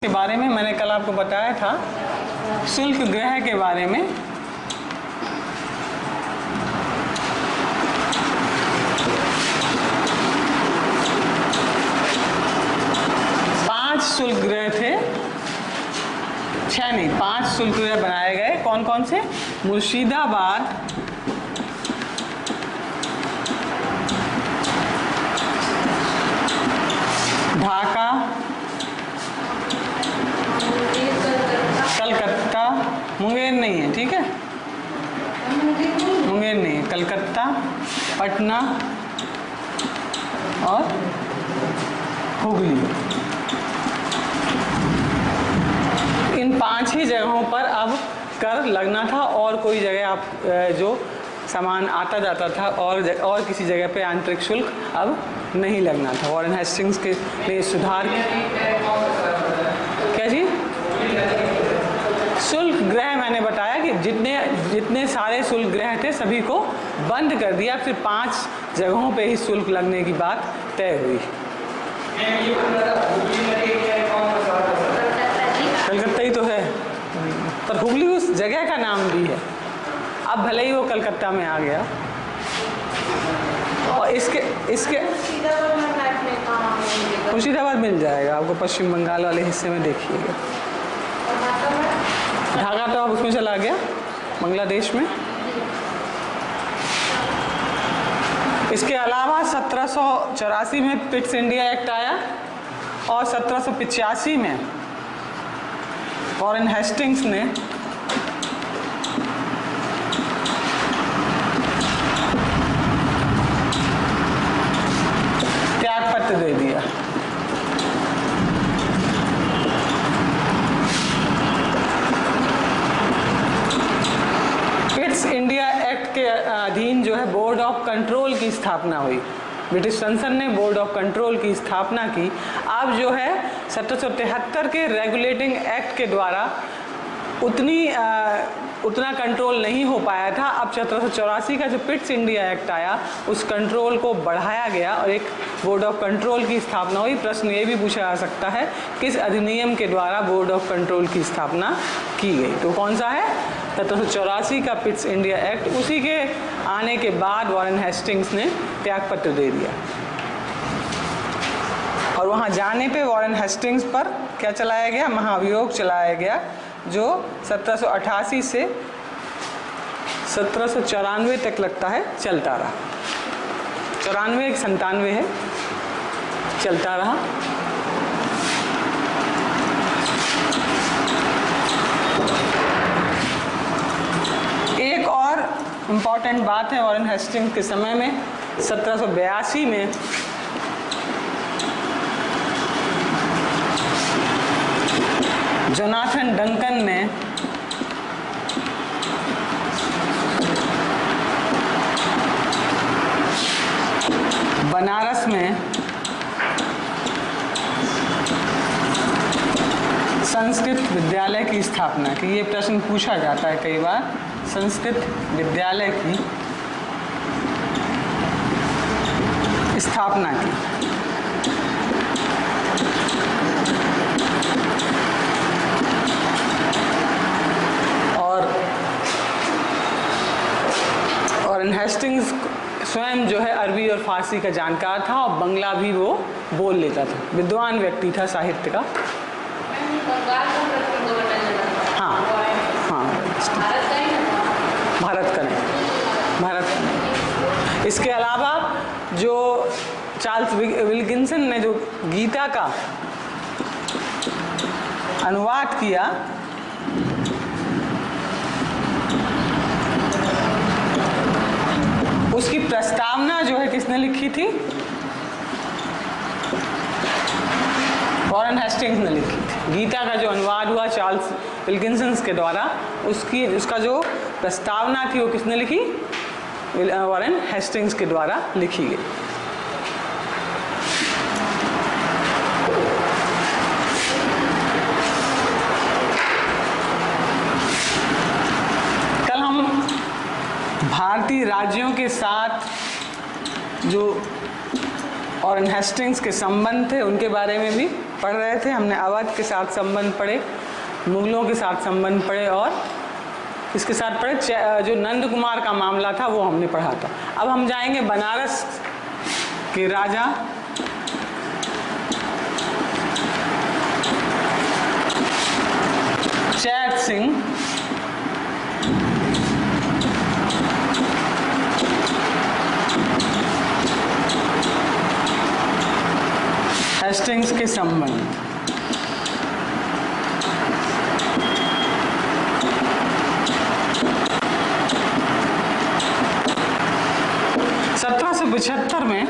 के बारे में मैंने कल आपको बताया था, शुल्क ग्रह के बारे में। पांच शुल्क ग्रह थे, छह नहीं, पांच शुल्क ग्रह बनाए गए। कौन कौन से? मुर्शिदाबाद, ढाका, कलकत्ता, मुंगेर नहीं है, ठीक है, मुंगेर नहीं है, कलकत्ता, पटना और हुगली। इन पांच ही जगहों पर अब कर लगना था और कोई जगह आप जो सामान आता जाता था और किसी जगह पे आंतरिक शुल्क अब नहीं लगना था। वॉरेन हेस्टिंग्स के लिए सुधार। क्या जी? शुल्क ग्रह मैंने बताया कि जितने सारे शुल्क ग्रह थे सभी को बंद कर दिया, फिर पांच जगहों पे ही शुल्क लगने की बात तय हुई। कलकत्ता ही तो है, पर हुगली उस जगह का नाम भी है। अब भले ही वो कलकत्ता में आ गया। और इसके मुर्शिदाबाद मिल जाएगा आपको, पश्चिम बंगाल वाले हिस्से में देखिएगा। ढाका तो अब उसमें चला गया, बांग्लादेश में। इसके अलावा 1784 में पिट्स इंडिया एक्ट आया और 1785 में वॉरेन हेस्टिंग्स ने त्यागपत्र दे दिया। पिट्स इंडिया एक्ट के अधीन जो है बोर्ड ऑफ कंट्रोल की स्थापना हुई। ब्रिटिश संसद ने बोर्ड ऑफ कंट्रोल की स्थापना की। अब जो है 1773 के रेगुलेटिंग एक्ट के द्वारा उतना कंट्रोल नहीं हो पाया था। अब 1784 का जो पिट्स इंडिया एक्ट आया, उस कंट्रोल को बढ़ाया गया और एक बोर्ड ऑफ कंट्रोल की स्थापना हुई। प्रश्न ये भी पूछा जा सकता है, किस अधिनियम के द्वारा बोर्ड ऑफ कंट्रोल की स्थापना की गई? तो कौन सा है? 1784 का पिट्स इंडिया एक्ट। उसी के आने के बाद वॉरेन हेस्टिंग्स ने त्यागपत्र दे दिया और वहाँ जाने पे वॉरेन हेस्टिंग्स पर क्या चलाया गया? महाभियोग चलाया गया, जो 1788 से 1794 तक लगता है चलता रहा। 94 97 है, चलता रहा। एक और इम्पॉर्टेंट बात है, वॉरेन हेस्टिंग्स के समय में 1782 में जोनाथन डंकन ने बनारस में संस्कृत विद्यालय की स्थापना की। ये प्रश्न पूछा जाता है कई बार, संस्कृत विद्यालय की स्थापना की। वॉरेन हेस्टिंग्स स्वयं जो है अरबी और फारसी का जानकार था और बंगला भी वो बोल लेता था। विद्वान व्यक्ति था, साहित्य का। हाँ हाँ, भारत का नहीं, भारत का नहीं। इसके अलावा जो चार्ल्स विल्किंसन ने जो गीता का अनुवाद किया, उसकी प्रस्तावना जो है किसने लिखी थी? वॉरेन हेस्टिंग्स ने लिखी थी। गीता का जो अनुवाद हुआ चार्ल्स विल्किंसन के द्वारा, उसका जो प्रस्तावना थी वो किसने लिखी? वॉरेन हेस्टिंग्स के द्वारा लिखी गई। कल हम भारतीय राज्यों के साथ जो वॉरेन हेस्टिंग्स के संबंध थे उनके बारे में भी पढ़ रहे थे, हमने अवध के साथ संबंध पढ़े, मुगलों के साथ संबंध पढ़े और इसके साथ पढ़े जो नंद कुमार का मामला था वो हमने पढ़ा था। अब हम जाएंगे बनारस के राजा चैत सिंह हेस्टिंग्स के संबंध। सत्रह सौ 75 में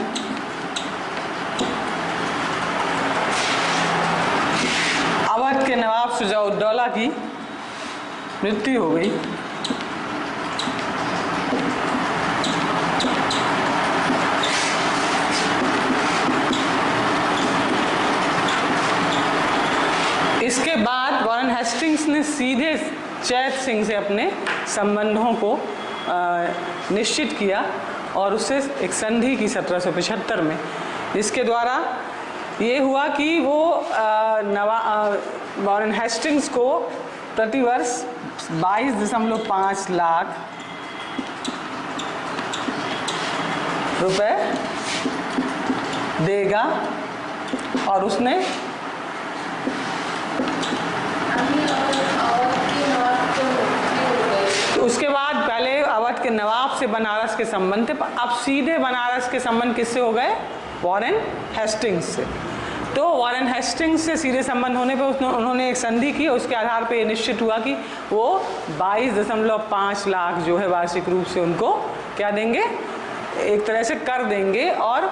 अवध के नवाब शुजाउद्दौला की मृत्यु हो गई। इसके बाद वॉरेन हेस्टिंग्स ने सीधे चैत सिंह से अपने संबंधों को निश्चित किया और उससे एक संधि की 1775 में, जिसके द्वारा ये हुआ कि वो वॉरेन हेस्टिंग्स को प्रतिवर्ष 22.5 लाख रुपए देगा और उसने उसके बाद पहले अवध के नवाब से बनारस के संबंध थे, अब सीधे बनारस के संबंध किससे हो गए? वॉरेन हेस्टिंग्स से। तो वॉरेन हेस्टिंग्स से सीधे संबंध होने पर उन्होंने एक संधि की, उसके आधार पर यह निश्चित हुआ कि वो 22.5 लाख जो है वार्षिक रूप से उनको क्या देंगे, एक तरह से कर देंगे और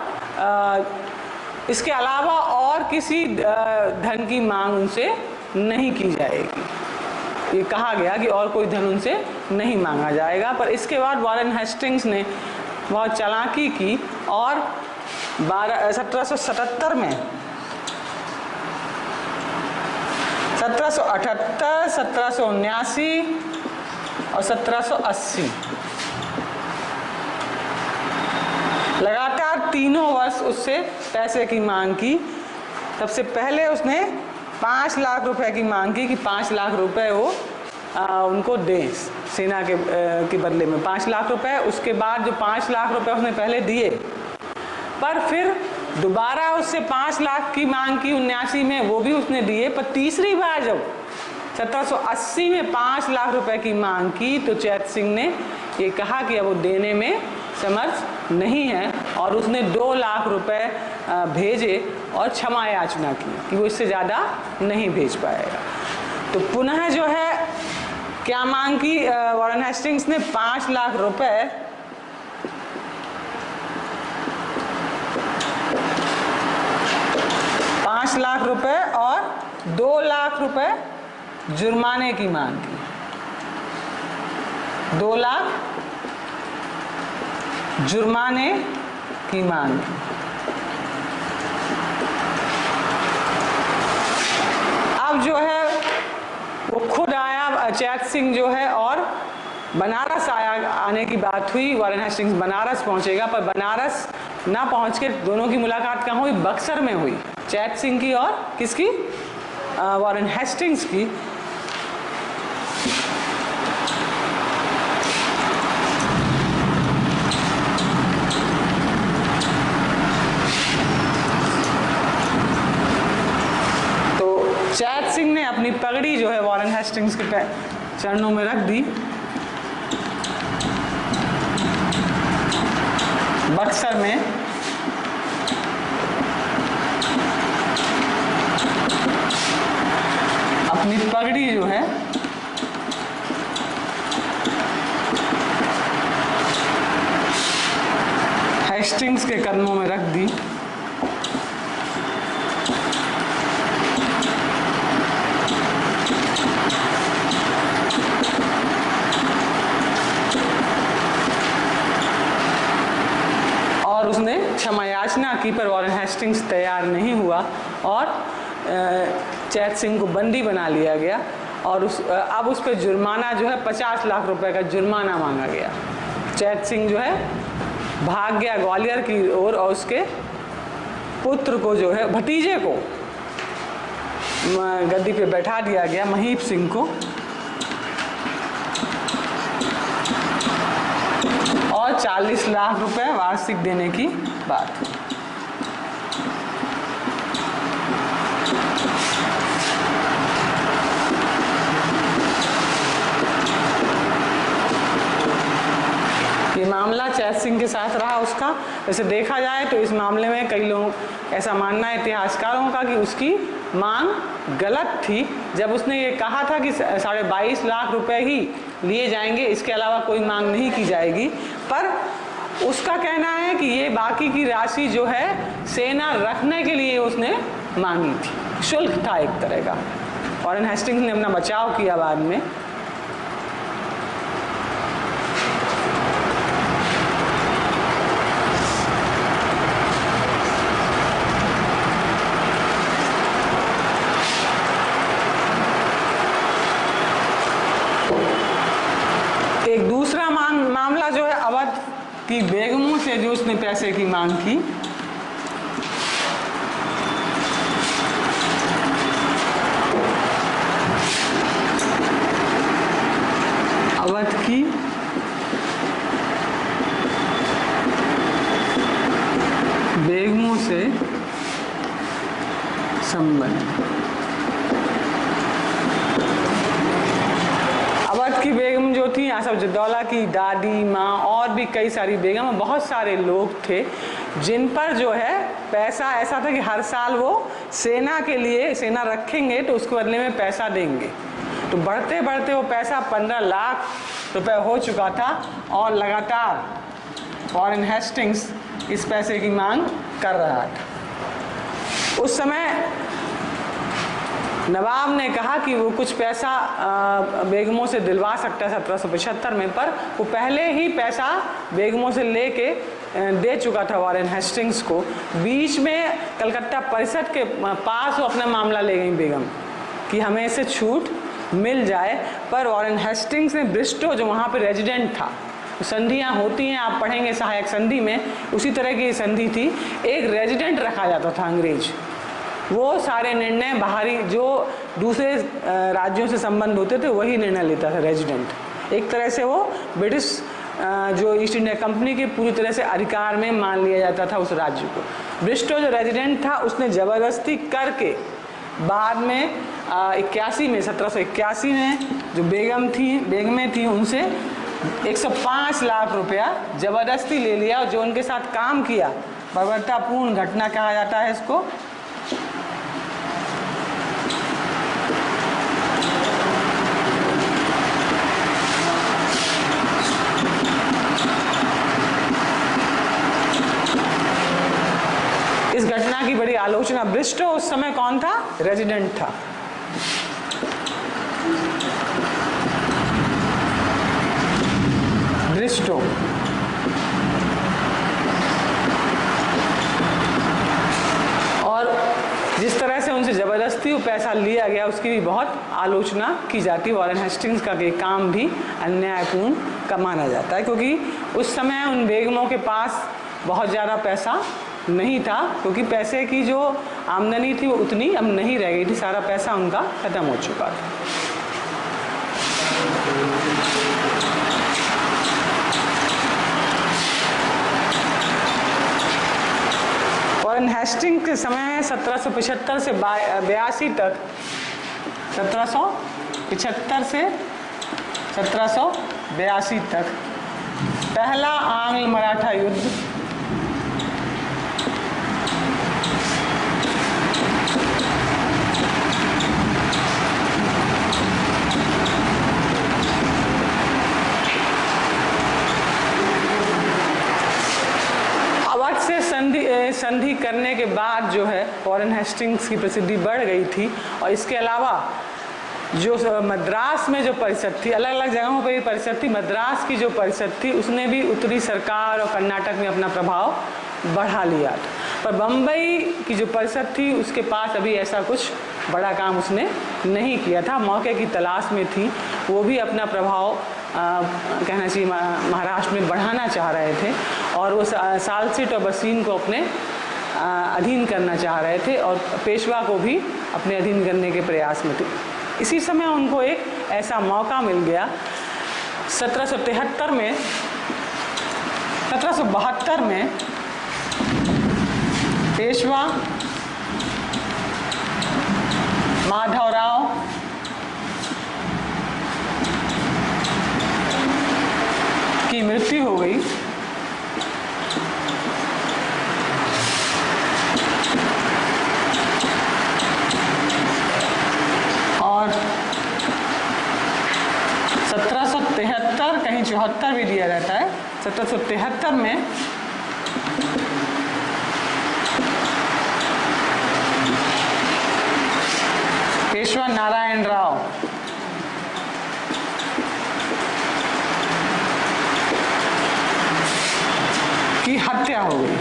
इसके अलावा और किसी धन की मांग उनसे नहीं की जाएगी। ये कहा गया कि और कोई धन उनसे नहीं मांगा जाएगा। पर इसके बाद वॉरेन हेस्टिंग्स ने बहुत चालाकी की और 1777 में 1778, 1779 और 1780 लगातार तीनों वर्ष उससे पैसे की मांग की। सबसे पहले उसने 5 लाख रुपए की मांग की कि 5 लाख रुपए वो उनको दें सेना के बदले में 5 लाख रुपए। उसके बाद जो 5 लाख रुपए उसने पहले दिए, पर फिर दोबारा उससे 5 लाख की मांग की 79 में, वो भी उसने दिए। पर तीसरी बार जब 1780 में 5 लाख रुपए की मांग की तो चैत सिंह ने ये कहा कि अब वो देने में समर्थ नहीं है और उसने 2 लाख रुपए भेजे और क्षमा याचना की कि वो इससे ज़्यादा नहीं भेज पाएगा। तो पुनः जो है क्या मांग की वॉरेन हेस्टिंग्स ने? 5 लाख रुपए और 2 लाख रुपए जुर्माने की मांग की। 2 लाख जुर्माने की मांग की। अब जो है वो खुद आया चैत सिंह जो है और बनारस आने की बात हुई। वॉरेन हेस्टिंग्स बनारस पहुंचेगा, पर बनारस ना पहुंच के दोनों की मुलाकात कहाँ हुई? बक्सर में हुई, चैत सिंह की और किसकी? वॉरेन हेस्टिंग्स की। चैत सिंह ने अपनी पगड़ी जो है वॉरेन हेस्टिंग्स के चरणों में रख दी। बक्सर में अपनी पगड़ी जो है हेस्टिंग्स के कदमों में रख दी। और उसने क्षमा याचना की, पर वॉरेन हेस्टिंग्स तैयार नहीं हुआ और चैत सिंह को बंदी बना लिया गया और अब उस पर जुर्माना जो है 50 लाख रुपए का जुर्माना मांगा गया। चैत सिंह जो है भाग गया ग्वालियर की ओर और उसके पुत्र को जो है भतीजे को गद्दी पे बैठा दिया गया महीप सिंह को, और 40 लाख रुपए वार्षिक देने की बात। ये मामला चैत सिंह के साथ रहा उसका। वैसे देखा जाए तो इस मामले में कई लोग ऐसा मानना है इतिहासकारों का कि उसकी मांग गलत थी जब उसने ये कहा था कि 22.5 लाख रुपए ही लिए जाएंगे, इसके अलावा कोई मांग नहीं की जाएगी। पर उसका कहना है कि ये बाकी की राशि जो है सेना रखने के लिए उसने मांगी थी, शुल्क था एक तरह का। वॉरेन हेस्टिंग्स ने अपना बचाव किया बाद में। एक दूसरा मामला जो है अवध की बेगमों से जो उसने पैसे की मांग की। अवध की बेगमों से संबंध। अवध की बेगम जो थी, आसफ जद्दौला की दादी माँ और भी कई सारी बेगम, बहुत सारे लोग थे जिन पर जो है पैसा ऐसा था कि हर साल वो सेना के लिए, सेना रखेंगे तो उसके बदले में पैसा देंगे। तो बढ़ते बढ़ते वो पैसा 15 लाख रुपए हो चुका था और लगातार वॉरेन हेस्टिंग्स इस पैसे की मांग कर रहा था। उस समय नवाब ने कहा कि वो कुछ पैसा बेगमों से दिलवा सकता है 1775 में, पर वो पहले ही पैसा बेगमों से लेके दे चुका था वॉरेन हेस्टिंग्स को। बीच में कलकत्ता परिषद के पास वो अपना मामला ले गई बेगम कि हमें इससे छूट मिल जाए, पर वॉरेन हेस्टिंग्स ने ब्रिस्टो जो वहाँ पे रेजिडेंट था, संधियाँ होती हैं आप पढ़ेंगे सहायक संधि में, उसी तरह की संधि थी। एक रेजिडेंट रखा जाता था अंग्रेज, वो सारे निर्णय बाहरी जो दूसरे राज्यों से संबंध होते थे वही निर्णय लेता था रेजिडेंट। एक तरह से वो ब्रिटिश जो ईस्ट इंडिया कंपनी के पूरी तरह से अधिकार में मान लिया जाता था उस राज्य को। ब्रिस्टो जो रेजिडेंट था उसने ज़बरदस्ती करके बाद में 1781 में जो बेगमें थी उनसे 105 लाख रुपया ज़बरदस्ती ले लिया, और जो उनके साथ काम किया, बर्बरतापूर्ण घटना कहा जाता है इसको। इस घटना की बड़ी आलोचना, ब्रिस्टो उस समय कौन था? रेजिडेंट था। ब्रिस्टो और जिस तरह से उनसे ज़बरदस्ती वो पैसा लिया गया उसकी भी बहुत आलोचना की जाती है। वॉरेन हेस्टिंग्स का ये काम भी अन्यायपूर्ण का माना जाता है, क्योंकि उस समय उन बेगमों के पास बहुत ज़्यादा पैसा नहीं था, क्योंकि पैसे की जो आमदनी थी वो उतनी अब नहीं रह गई थी, सारा पैसा उनका ख़त्म हो चुका था। वॉरेन हेस्टिंग्स के समय में 1775 से 82 तक, 1775 से 1782 तक पहला आंग्ल मराठा युद्ध, अवध से संधि करने के बाद जो है वॉरेन हेस्टिंग्स की प्रसिद्धि बढ़ गई थी। और इसके अलावा जो मद्रास में जो परिषद थी, अलग अलग जगहों पर ये परिषद थी, मद्रास की जो परिषद थी उसने भी उत्तरी सरकार और कर्नाटक में अपना प्रभाव बढ़ा लिया था। पर बम्बई की जो परिषद थी उसके पास अभी ऐसा कुछ बड़ा काम उसने नहीं किया था, मौके की तलाश में थी। वो भी अपना प्रभाव कहना चाहिए महाराष्ट्र में बढ़ाना चाह रहे थे, और वो सालसीट और बसीन को अपने अधीन करना चाह रहे थे, और पेशवा को भी अपने अधीन करने के प्रयास में थे। इसी समय उनको एक ऐसा मौका मिल गया 1773 में 1772 में पेशवा माधवराव की मृत्यु हो गई। और 1773 कहीं 74 भी दिया रहता है, 1773 में पेशवा नारायण राव की हत्या हो गई।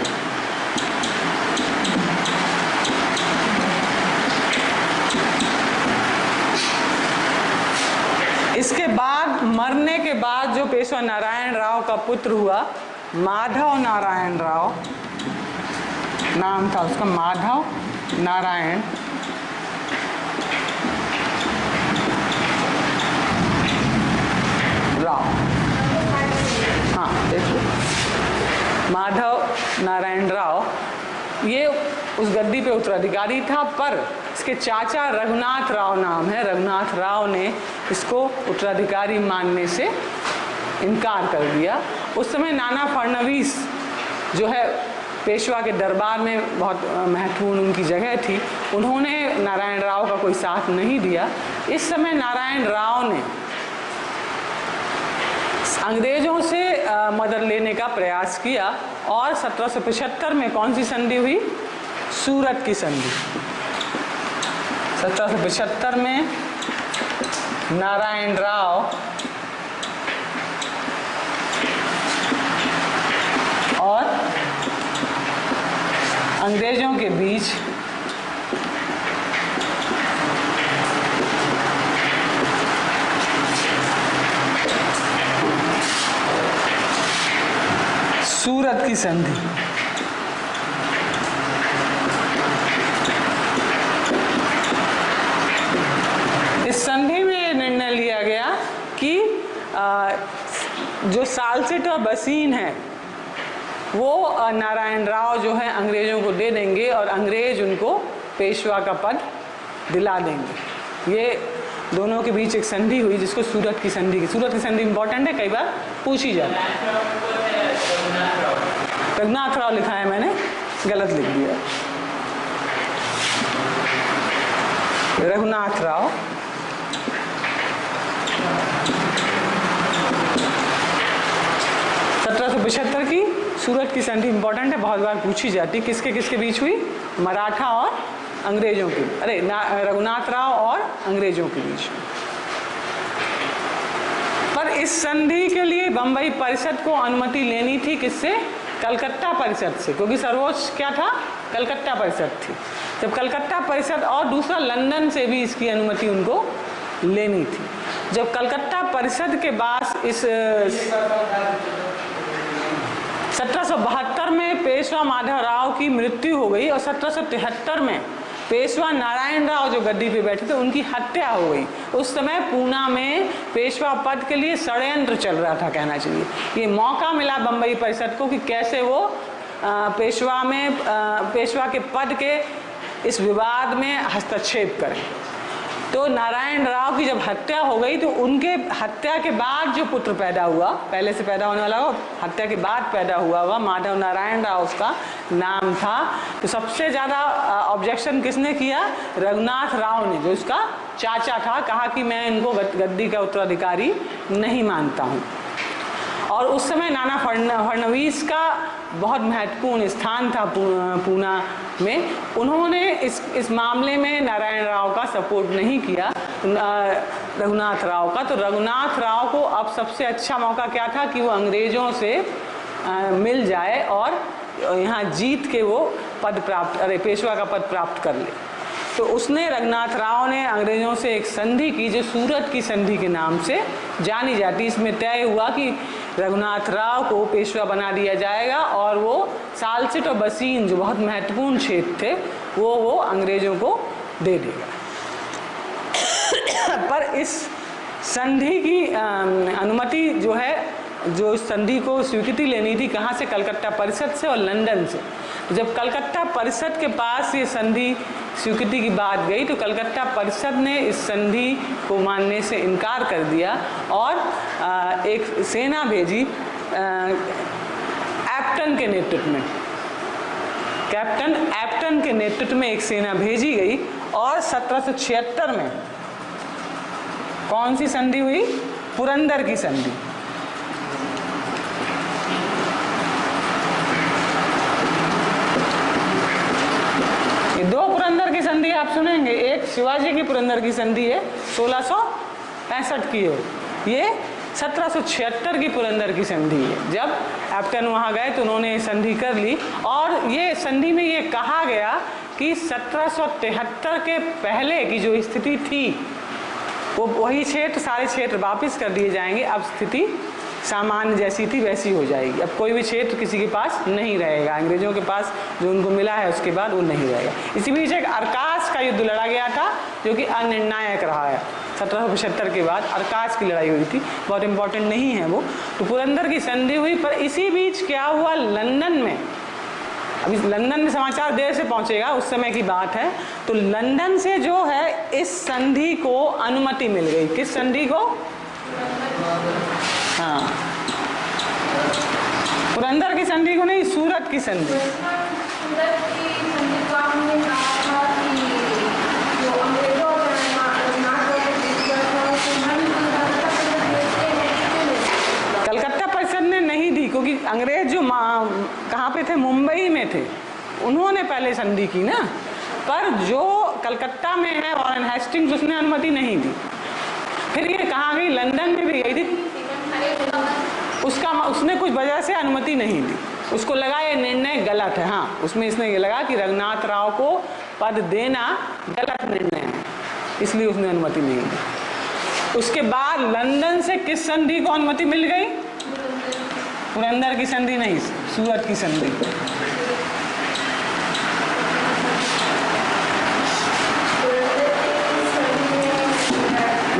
इसके बाद मरने के बाद जो पेशवा नारायण राव का पुत्र हुआ माधव नारायण राव, नाम था उसका माधव नारायण राव। हाँ देखो, माधव नारायण राव ये उस गद्दी पे उत्तराधिकारी था, पर इसके चाचा रघुनाथ राव नाम है, रघुनाथ राव ने इसको उत्तराधिकारी मानने से इनकार कर दिया। उस समय नाना फडणवीस जो है पेशवा के दरबार में बहुत महत्वपूर्ण उनकी जगह थी, उन्होंने नारायण राव का कोई साथ नहीं दिया। इस समय नारायण राव ने अंग्रेजों से मदद लेने का प्रयास किया और 1775 में कौन सी संधि हुई? सूरत की संधि। 1775 में नारायण राव और अंग्रेजों के बीच सूरत की संधि। इस संधि में ये निर्णय लिया गया कि जो सालसेट और बसीन है वो नारायण राव जो है अंग्रेजों को दे देंगे और अंग्रेज उनको पेशवा का पद दिला देंगे। ये दोनों के बीच एक संधि हुई जिसको सूरत की संधि की। सूरत की संधि इंपॉर्टेंट है, कई बार पूछी जाती है। रघुनाथ राव लिखा है, मैंने गलत लिख दिया, रघुनाथ राव। की सूरत की संधि इंपॉर्टेंट है, बहुत बार पूछी जाती। किसके किसके बीच हुई? मराठा और अंग्रेजों के, रघुनाथ राव और अंग्रेजों के बीच। पर इस संधि के लिए बंबई परिषद को अनुमति लेनी थी, किससे? कलकत्ता परिषद से, क्योंकि सर्वोच्च क्या था? कलकत्ता परिषद थी। जब कलकत्ता परिषद और दूसरा लंदन से भी इसकी अनुमति उनको लेनी थी। जब कलकत्ता परिषद के बाद इस 1772 में पेशवा माधवराव की मृत्यु हो गई और 1773 में पेशवा नारायण राव जो गद्दी पे बैठे थे उनकी हत्या हो गई। उस समय पूना में पेशवा पद के लिए षड्यंत्र चल रहा था, कहना चाहिए। ये मौका मिला बंबई परिषद को कि कैसे वो पेशवा के पद के इस विवाद में हस्तक्षेप करें। तो नारायण राव की जब हत्या हो गई तो उनके हत्या के बाद जो पुत्र पैदा हुआ, पहले से पैदा होने वाला हो, हत्या के बाद पैदा हुआ माधव नारायण राव उसका नाम था। तो सबसे ज़्यादा ऑब्जेक्शन किसने किया? रघुनाथ राव ने, जो उसका चाचा था। कहा कि मैं इनको गद्दी का उत्तराधिकारी नहीं मानता हूँ। और उस समय नाना फडणवीस का बहुत महत्वपूर्ण स्थान था पूना में। उन्होंने इस मामले में नारायण राव का सपोर्ट नहीं किया, रघुनाथ राव का। तो रघुनाथ राव को अब सबसे अच्छा मौका क्या था कि वो अंग्रेजों से मिल जाए और यहाँ जीत के वो पद प्राप्त, पेशवा का पद प्राप्त कर ले। तो उसने, रघुनाथ राव ने अंग्रेजों से एक संधि की जो सूरत की संधि के नाम से जानी जाती। इसमें तय हुआ कि रघुनाथ राव को पेशवा बना दिया जाएगा और वो सालसेट और बसीन जो बहुत महत्वपूर्ण क्षेत्र थे वो अंग्रेजों को दे देगा। पर इस संधि की अनुमति जो है, जो इस संधि को स्वीकृति लेनी थी, कहाँ से? कलकत्ता परिषद से और लंदन से। जब कलकत्ता परिषद के पास ये संधि स्वीकृति की बात गई तो कलकत्ता परिषद ने इस संधि को मानने से इनकार कर दिया और एक सेना भेजी एप्टन के नेतृत्व में। कैप्टन एप्टन के नेतृत्व में एक सेना भेजी गई और 1776 में कौन सी संधि हुई? पुरंदर की संधि। ये दो पुरंदर की संधि आप सुनेंगे, एक शिवाजी की पुरंदर की संधि है 1665 की है, ये 1776 की पुरंदर की संधि है। जब एप्टन वहाँ गए तो उन्होंने ये संधि कर ली और ये संधि में ये कहा गया कि 1773 के पहले की जो स्थिति थी वो वही क्षेत्र, सारे क्षेत्र वापस कर दिए जाएंगे। अब स्थिति सामान्य जैसी थी वैसी हो जाएगी। अब कोई भी क्षेत्र किसी के पास नहीं रहेगा, अंग्रेजों के पास जो उनको मिला है उसके बाद वो नहीं रहेगा। इसी बीच एक अरकाश का युद्ध लड़ा गया था जो कि अनिर्णायक रहा है। 1775 के बाद अरकाश की लड़ाई हुई थी, बहुत इंपॉर्टेंट नहीं है वो। तो पुरंदर की संधि हुई, पर इसी बीच क्या हुआ लंदन में, अभी लंदन में समाचार देर से पहुंचेगा, उस समय की बात है। तो लंदन से जो है इस संधि को अनुमति मिल गई। किस संधि को? हाँ, पुरंदर की संधि को नहीं, सूरत की संधि। कलकत्ता परिषद ने नहीं दी क्योंकि अंग्रेज जो कहाँ पे थे? मुंबई में थे, उन्होंने पहले संधि की ना। पर जो कलकत्ता में है वॉरेन हेस्टिंग्स, उसने अनुमति नहीं दी। फिर ये कहाँ गई? लंदन में भी गई थी, उसने कुछ वजह से अनुमति नहीं दी। उसको लगा ये निर्णय गलत है। हाँ, उसमें इसने ये लगा कि रघुनाथ राव को पद देना गलत निर्णय है, इसलिए उसने अनुमति नहीं दी। उसके बाद लंदन से किस संधि को अनुमति मिल गई? पुरंदर की संधि नहीं, सूरत की संधि।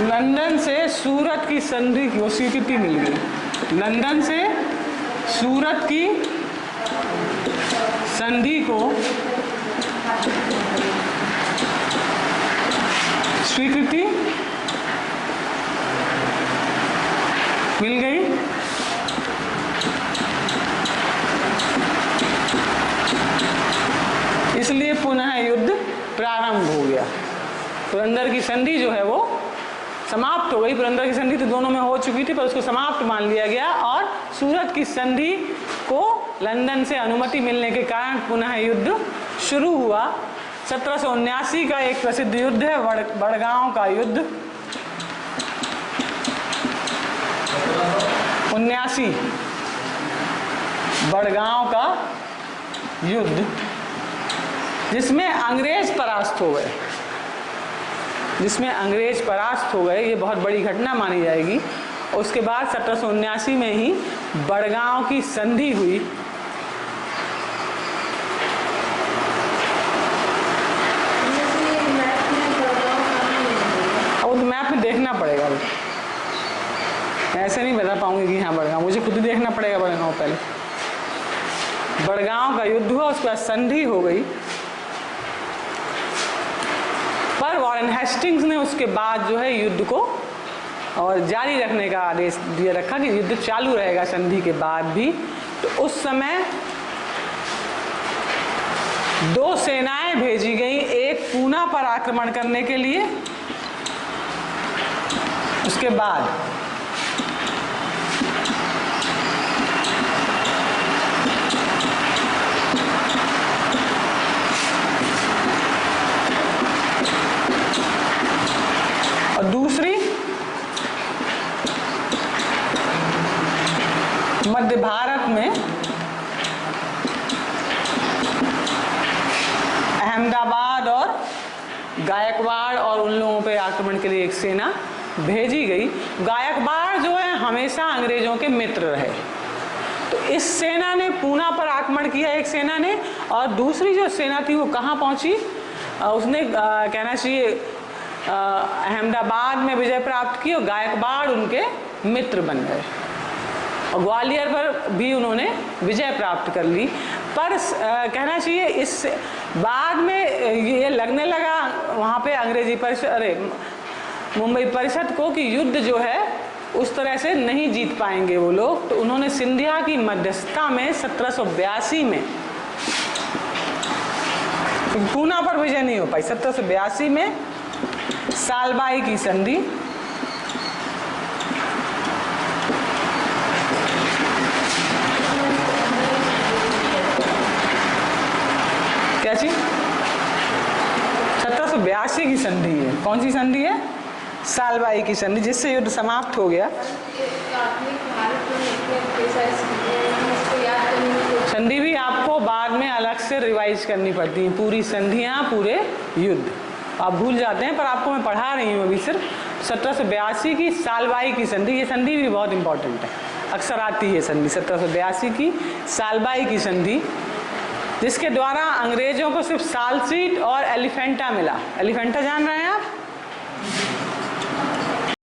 लंदन से सूरत की संधि को स्वीकृति मिल गई। लंदन से सूरत की संधि को स्वीकृति मिल गई। इसलिए पुनः युद्ध प्रारंभ हो गया। पुरंदर की संधि जो है वो समाप्त हो गई। पुरंदर की संधि तो दोनों में हो चुकी थी, पर उसको समाप्त मान लिया गया और सूरत की संधि को लंदन से अनुमति मिलने के कारण पुनः युद्ध शुरू हुआ। 1779 का एक प्रसिद्ध युद्ध है बड़गांव का युद्ध। 79 बड़गांव का युद्ध, जिसमें अंग्रेज परास्त हो गए। ये बहुत बड़ी घटना मानी जाएगी। उसके बाद 1779 में ही बड़गांव की संधि हुई। अब तो मैप में देखना पड़ेगा, ऐसे नहीं बता पाऊंगी कि हाँ बड़गांव, मुझे खुद ही देखना पड़ेगा बड़गांव। पहले बड़गांव का युद्ध हुआ, उसके बाद संधि हो गई। पर वॉरेन हेस्टिंग्स ने उसके बाद जो है युद्ध को और जारी रखने का आदेश दिया रखा कि युद्ध चालू रहेगा संधि के बाद भी। तो उस समय दो सेनाएं भेजी गई, एक पूना पर आक्रमण करने के लिए, उसके बाद और दूसरी मध्य भारत में अहमदाबाद और गायकवाड़ और उन लोगों पे आक्रमण के लिए एक सेना भेजी गई। गायकवाड़ जो है हमेशा अंग्रेजों के मित्र रहे, तो इस सेना ने पूना पर आक्रमण किया एक सेना ने, और दूसरी जो सेना थी वो कहाँ पहुंची? उसने कहना चाहिए अहमदाबाद में विजय प्राप्त की और गायकवाड़ उनके मित्र बन गए, और ग्वालियर पर भी उन्होंने विजय प्राप्त कर ली। पर कहना चाहिए इस बाद में ये लगने लगा वहाँ पे अंग्रेजी परिषद मुंबई परिषद को कि युद्ध जो है उस तरह से नहीं जीत पाएंगे वो लोग, तो उन्होंने सिंधिया की मध्यस्थता में 1782 में, पूना पर विजय नहीं हो पाई, 1782 में सालबाई की संधि, क्या चीज 1782 की संधि है। कौन सी संधि है? सालबाई की संधि, जिससे युद्ध समाप्त हो गया। संधि भी आपको बाद में अलग से रिवाइज करनी पड़ती है, पूरी संधियां, पूरे युद्ध आप भूल जाते हैं, पर आपको मैं पढ़ा रही हूँ अभी सिर्फ 1782 की सालबाई की संधि। ये संधि भी बहुत इंपॉर्टेंट है, अक्सर आती है संधि। 1782 की सालबाई की संधि, जिसके द्वारा अंग्रेजों को सिर्फ सालसीट और एलिफेंटा मिला। एलिफेंटा जान रहे हैं आप?